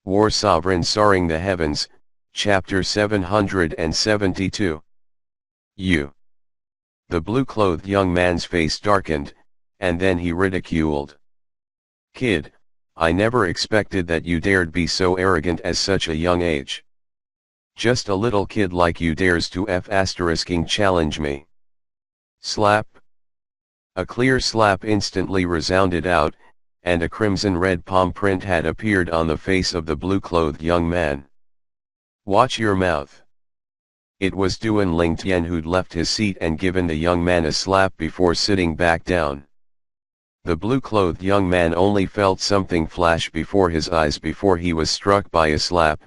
War Sovereign Soaring the Heavens, Chapter 772. U. The blue-clothed young man's face darkened, and then he ridiculed. "Kid, I never expected that you dared be so arrogant at such a young age. Just a little kid like you dares to challenge me." Slap. A clear slap instantly resounded out, and a crimson-red palm print had appeared on the face of the blue-clothed young man. "Watch your mouth." It was Duan Ling Tian who'd left his seat and given the young man a slap before sitting back down. The blue-clothed young man only felt something flash before his eyes before he was struck by a slap,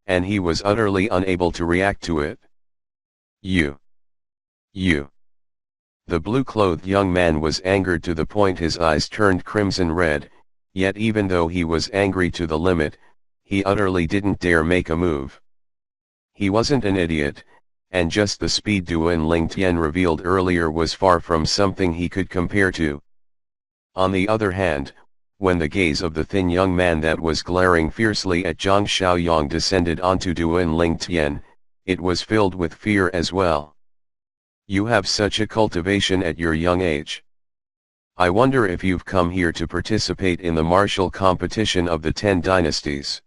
and he was utterly unable to react to it. You. The blue-clothed young man was angered to the point his eyes turned crimson red, yet even though he was angry to the limit, he utterly didn't dare make a move. He wasn't an idiot, and just the speed Duan Ling Tian revealed earlier was far from something he could compare to. On the other hand, when the gaze of the thin young man that was glaring fiercely at Zhang Xiaoyang descended onto Duan Ling Tian, it was filled with fear as well. "You have such a cultivation at your young age. I wonder if you've come here to participate in the martial competition of the 10 dynasties."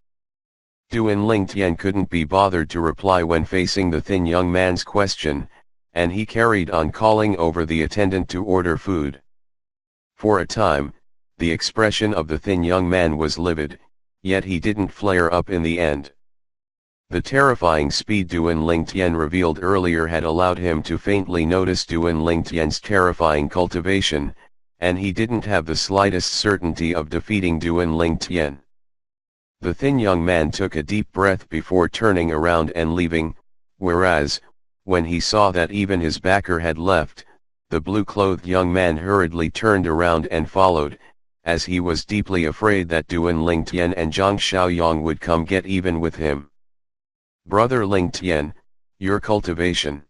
Duan Ling Tian couldn't be bothered to reply when facing the thin young man's question, and he carried on calling over the attendant to order food. For a time, the expression of the thin young man was livid, yet he didn't flare up in the end. The terrifying speed Duan Ling Tian revealed earlier had allowed him to faintly notice Duan Ling Tian's terrifying cultivation, and he didn't have the slightest certainty of defeating Duan Ling Tian. The thin young man took a deep breath before turning around and leaving, whereas, when he saw that even his backer had left, the blue-clothed young man hurriedly turned around and followed, as he was deeply afraid that Duan Ling Tian and Zhang Xiaoyang would come get even with him. "Brother Ling Tian, your cultivation."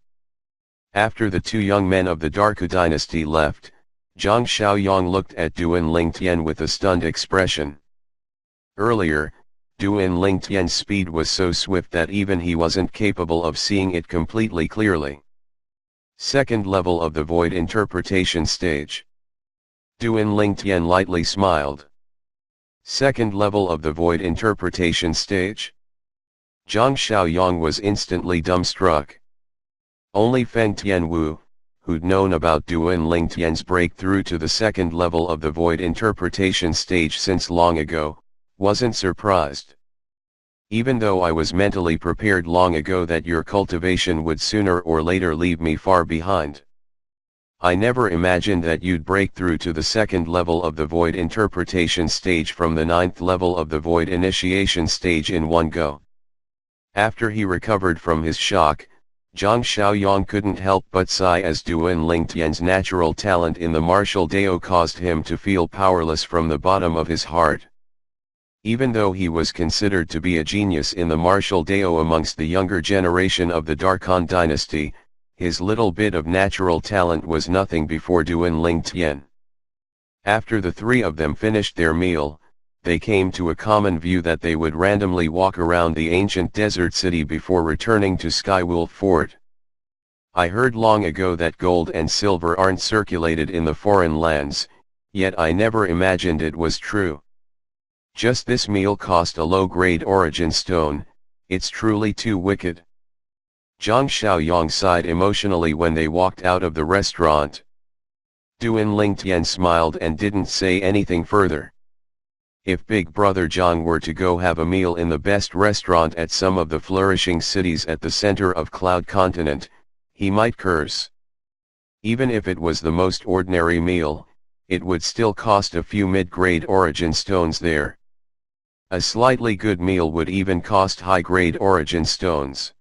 After the two young men of the Darku dynasty left, Zhang Xiaoyang looked at Duan Ling Tian with a stunned expression. Earlier, Duan Ling Tian's speed was so swift that even he wasn't capable of seeing it completely clearly. Second level of the void interpretation stage. Duan Ling Tian lightly smiled. Second level of the void interpretation stage? Zhang Xiaoyang was instantly dumbstruck. Only Feng Tianwu, who'd known about Duan Ling Tian's breakthrough to the second level of the void interpretation stage since long ago, wasn't surprised. "Even though I was mentally prepared long ago that your cultivation would sooner or later leave me far behind. I never imagined that you'd break through to the second level of the void interpretation stage from the 9th level of the void initiation stage in one go." After he recovered from his shock, Zhang Xiaoyang couldn't help but sigh as Duan Ling Tian's natural talent in the martial Dao caused him to feel powerless from the bottom of his heart. Even though he was considered to be a genius in the martial Dao amongst the younger generation of the Darkhan dynasty, his little bit of natural talent was nothing before Duan Ling Tian. After the three of them finished their meal, they came to a common view that they would randomly walk around the ancient desert city before returning to Skywolf Fort. "I heard long ago that gold and silver aren't circulated in the foreign lands, yet I never imagined it was true. Just this meal cost a low-grade origin stone, it's truly too wicked." Zhang Xiaoyang sighed emotionally when they walked out of the restaurant. Duan Ling Tian smiled and didn't say anything further. If Big Brother Zhang were to go have a meal in the best restaurant at some of the flourishing cities at the center of Cloud Continent, he might curse. Even if it was the most ordinary meal, it would still cost a few mid-grade origin stones there. A slightly good meal would even cost high-grade origin stones.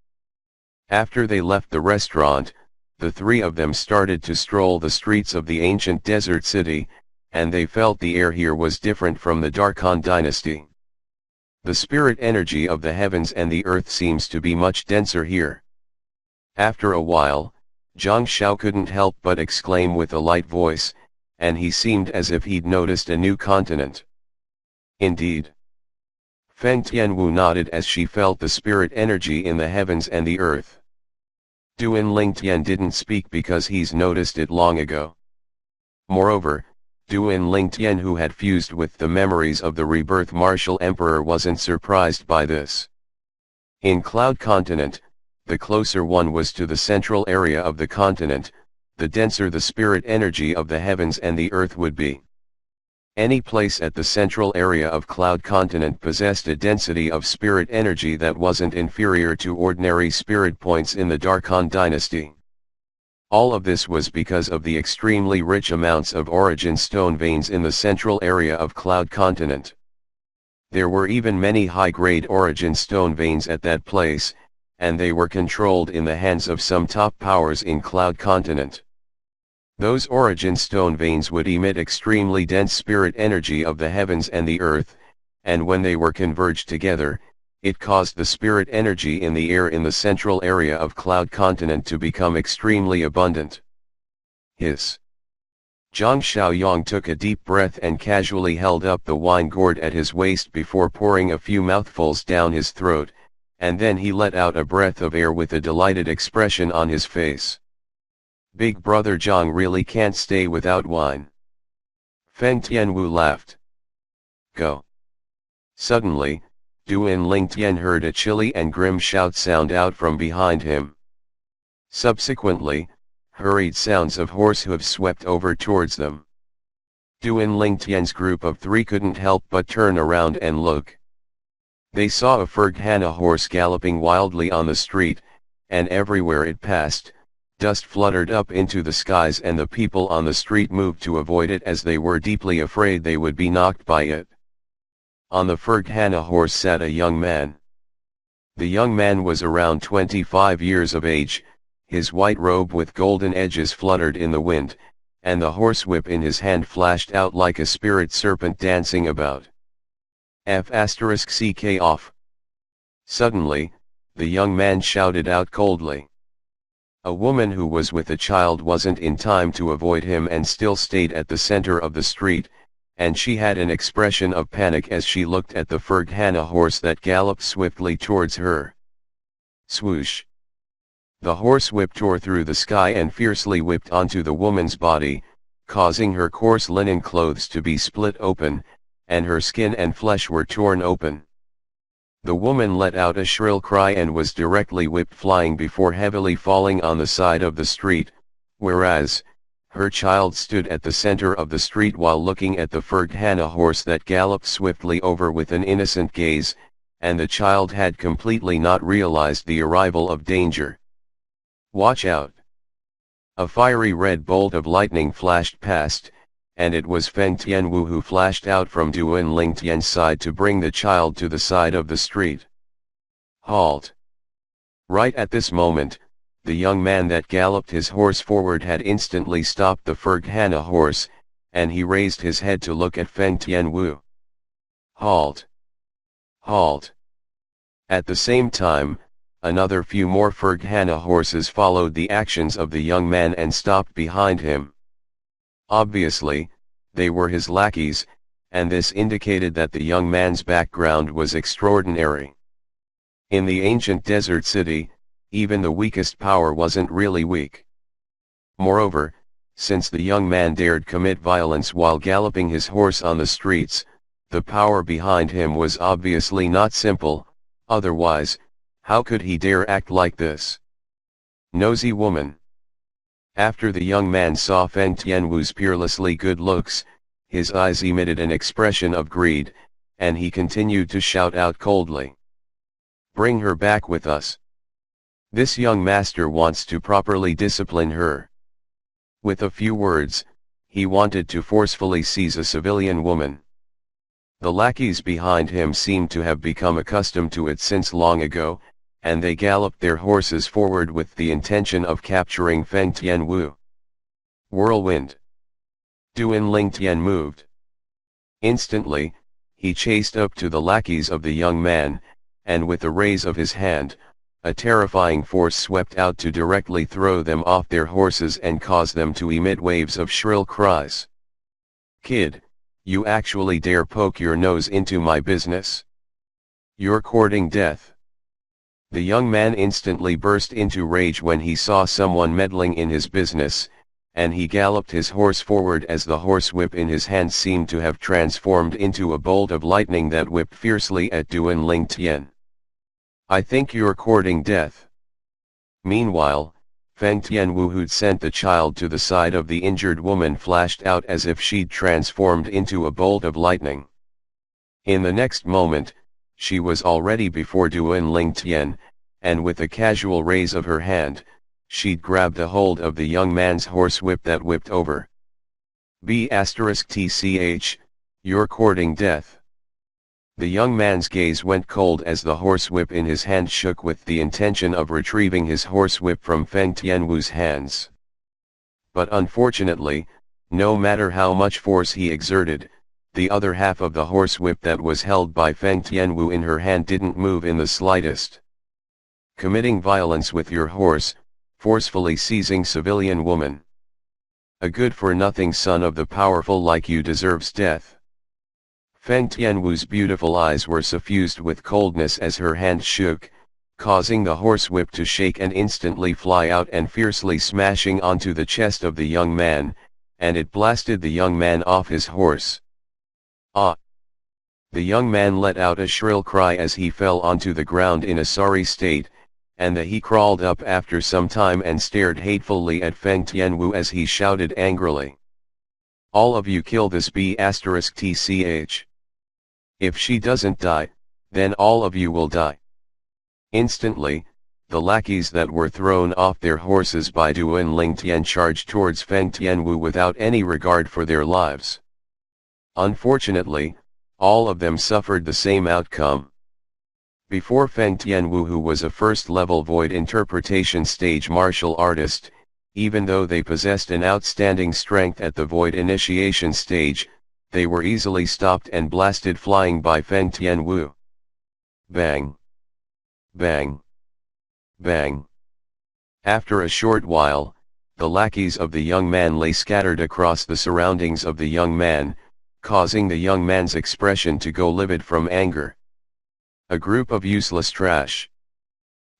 After they left the restaurant, the three of them started to stroll the streets of the ancient desert city, and they felt the air here was different from the Darkhan dynasty. The spirit energy of the heavens and the earth seems to be much denser here. After a while, Zhang Xiao couldn't help but exclaim with a light voice, and he seemed as if he'd noticed a new continent. Indeed. Feng Tianwu nodded as she felt the spirit energy in the heavens and the earth. Duan Lingtian didn't speak because he's noticed it long ago. Moreover, Duan Lingtian, who had fused with the memories of the rebirth martial emperor, wasn't surprised by this. In Cloud Continent, the closer one was to the central area of the continent, the denser the spirit energy of the heavens and the earth would be. Any place at the central area of Cloud Continent possessed a density of spirit energy that wasn't inferior to ordinary spirit points in the Darkhan dynasty. All of this was because of the extremely rich amounts of origin stone veins in the central area of Cloud Continent. There were even many high-grade origin stone veins at that place, and they were controlled in the hands of some top powers in Cloud Continent. Those origin stone veins would emit extremely dense spirit energy of the heavens and the earth, and when they were converged together, it caused the spirit energy in the air in the central area of Cloud Continent to become extremely abundant. Hiss. Zhang Xiaoyang took a deep breath and casually held up the wine gourd at his waist before pouring a few mouthfuls down his throat, and then he let out a breath of air with a delighted expression on his face. Big brother Zhang really can't stay without wine. Feng Tianwu laughed. Go. Suddenly, Duan Lingtian heard a chilly and grim shout sound out from behind him. Subsequently, hurried sounds of horse hooves swept over towards them. Duan Lingtian's group of three couldn't help but turn around and look. They saw a Ferghana horse galloping wildly on the street, and everywhere it passed, dust fluttered up into the skies and the people on the street moved to avoid it as they were deeply afraid they would be knocked by it. On the Ferghana horse sat a young man. The young man was around 25 years of age, his white robe with golden edges fluttered in the wind, and the horsewhip in his hand flashed out like a spirit serpent dancing about. F***ck off. Suddenly, the young man shouted out coldly. A woman who was with a child wasn't in time to avoid him and still stayed at the center of the street, and she had an expression of panic as she looked at the Ferghana horse that galloped swiftly towards her. Swoosh! The horsewhip tore through the sky and fiercely whipped onto the woman's body, causing her coarse linen clothes to be split open, and her skin and flesh were torn open. The woman let out a shrill cry and was directly whipped flying before heavily falling on the side of the street, whereas, her child stood at the center of the street while looking at the Ferghana horse that galloped swiftly over with an innocent gaze, and the child had completely not realized the arrival of danger. Watch out! A fiery red bolt of lightning flashed past, and it was Feng Tianwu who flashed out from Duan Lingtian's side to bring the child to the side of the street. Halt! Right at this moment, the young man that galloped his horse forward had instantly stopped the Ferghana horse, and he raised his head to look at Feng Tianwu. Halt! Halt! At the same time, another few more Ferghana horses followed the actions of the young man and stopped behind him. Obviously, they were his lackeys, and this indicated that the young man's background was extraordinary. In the ancient desert city, even the weakest power wasn't really weak. Moreover, since the young man dared commit violence while galloping his horse on the streets, the power behind him was obviously not simple, otherwise, how could he dare act like this? Nosy woman. After the young man saw Feng Tianwu's peerlessly good looks, his eyes emitted an expression of greed, and he continued to shout out coldly. Bring her back with us. This young master wants to properly discipline her. With a few words, he wanted to forcefully seize a civilian woman. The lackeys behind him seemed to have become accustomed to it since long ago, and they galloped their horses forward with the intention of capturing Feng Tianwu. Whirlwind. Duan Lingtian moved. Instantly, he chased up to the lackeys of the young man, and with a raise of his hand, a terrifying force swept out to directly throw them off their horses and cause them to emit waves of shrill cries. Kid, you actually dare poke your nose into my business? You're courting death. The young man instantly burst into rage when he saw someone meddling in his business, and he galloped his horse forward as the horsewhip in his hand seemed to have transformed into a bolt of lightning that whipped fiercely at Duan Ling Tian. I think you're courting death. Meanwhile, Feng Tianwu, who'd sent the child to the side of the injured woman, flashed out as if she'd transformed into a bolt of lightning. In the next moment, she was already before Duan Ling Tian, and with a casual raise of her hand, she'd grabbed a hold of the young man's horsewhip that whipped over. *TCH, you're courting death. The young man's gaze went cold as the horsewhip in his hand shook with the intention of retrieving his horsewhip from Feng Tianwu's hands. But unfortunately, no matter how much force he exerted, the other half of the horsewhip that was held by Feng Tianwu in her hand didn't move in the slightest. Committing violence with your horse, forcefully seizing civilian woman. A good-for-nothing son of the powerful like you deserves death. Feng Tianwu's beautiful eyes were suffused with coldness as her hand shook, causing the horsewhip to shake and instantly fly out and fiercely smashing onto the chest of the young man, and it blasted the young man off his horse. Ah! The young man let out a shrill cry as he fell onto the ground in a sorry state, and he crawled up after some time and stared hatefully at Feng Tianwu as he shouted angrily. All of you kill this *TCH. If she doesn't die, then all of you will die. Instantly, the lackeys that were thrown off their horses by Duan Ling Tian charged towards Feng Tianwu without any regard for their lives. Unfortunately, all of them suffered the same outcome. Before Feng Tianwu, who was a first-level void interpretation stage martial artist, even though they possessed an outstanding strength at the void initiation stage, they were easily stopped and blasted flying by Feng Tianwu. Bang! Bang! Bang! After a short while, the lackeys of the young man lay scattered across the surroundings of the young man, causing the young man's expression to go livid from anger. A group of useless trash.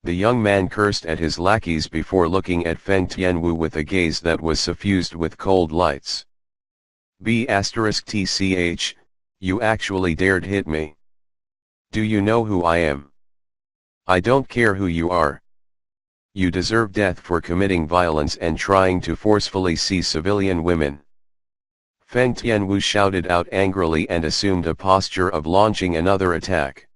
The young man cursed at his lackeys before looking at Feng Tianwu with a gaze that was suffused with cold lights. *TCH, you actually dared hit me. Do you know who I am? I don't care who you are. You deserve death for committing violence and trying to forcefully seize civilian women. Feng Tianwu shouted out angrily and assumed a posture of launching another attack.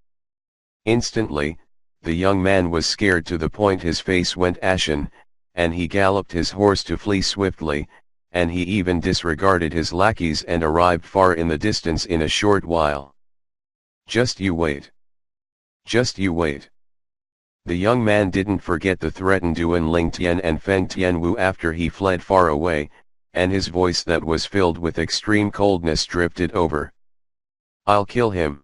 Instantly, the young man was scared to the point his face went ashen, and he galloped his horse to flee swiftly, and he even disregarded his lackeys and arrived far in the distance in a short while. Just you wait. Just you wait. The young man didn't forget to threaten Duan Ling Tian and Feng Tianwu after he fled far away, and his voice that was filled with extreme coldness drifted over. I'll kill him.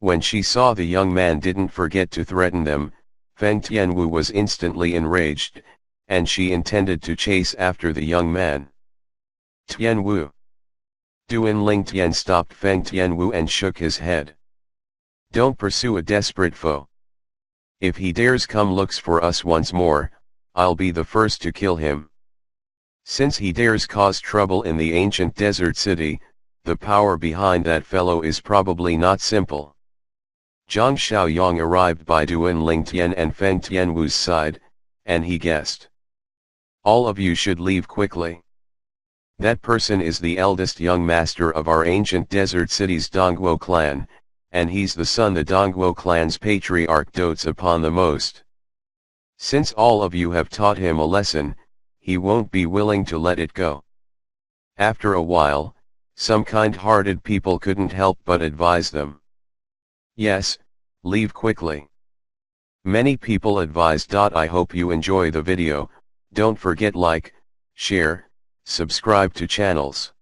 When she saw the young man didn't forget to threaten them, Feng Tianwu was instantly enraged, and she intended to chase after the young man. Tianwu. Duan Ling Tian stopped Feng Tianwu and shook his head. Don't pursue a desperate foe. If he dares come looks for us once more, I'll be the first to kill him. Since he dares cause trouble in the ancient desert city, the power behind that fellow is probably not simple. Zhang Xiaoyang arrived by Duan Ling Tian and Feng Tianwu's side, and he guessed. All of you should leave quickly. That person is the eldest young master of our ancient desert city's Dongguo clan, and he's the son the Dongguo clan's patriarch dotes upon the most. Since all of you have taught him a lesson, he won't be willing to let it go. After a while, some kind-hearted people couldn't help but advise them. Yes, leave quickly. Many people advised. I hope you enjoy the video. Don't forget like, share, subscribe to channels.